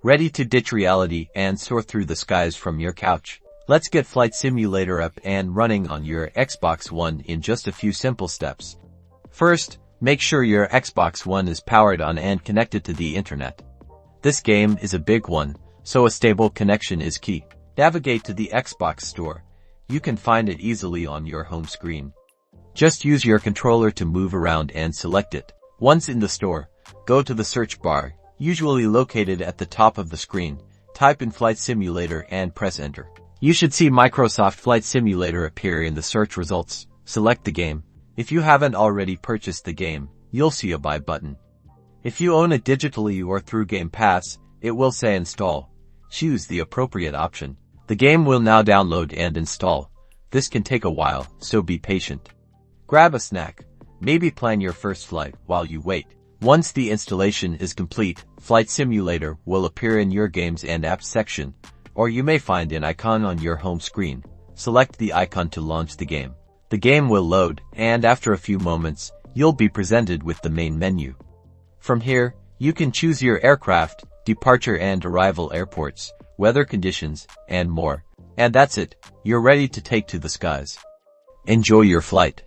Ready to ditch reality and soar through the skies from your couch? Let's get Flight Simulator up and running on your Xbox One in just a few simple steps. First, make sure your Xbox One is powered on and connected to the internet. This game is a big one, so a stable connection is key. Navigate to the Xbox Store. You can find it easily on your home screen. Just use your controller to move around and select it. Once in the store, go to the search bar, usually located at the top of the screen. Type in Flight Simulator and press enter. You should see Microsoft Flight Simulator appear in the search results. Select the game. If you haven't already purchased the game, you'll see a buy button. If you own it digitally or through Game Pass, it will say install. Choose the appropriate option. The game will now download and install. This can take a while, so be patient. Grab a snack. Maybe plan your first flight while you wait. Once the installation is complete, Flight Simulator will appear in your Games and Apps section, or you may find an icon on your home screen. Select the icon to launch the game. The game will load, and after a few moments, you'll be presented with the main menu. From here, you can choose your aircraft, departure and arrival airports, weather conditions, and more. And that's it. You're ready to take to the skies. Enjoy your flight.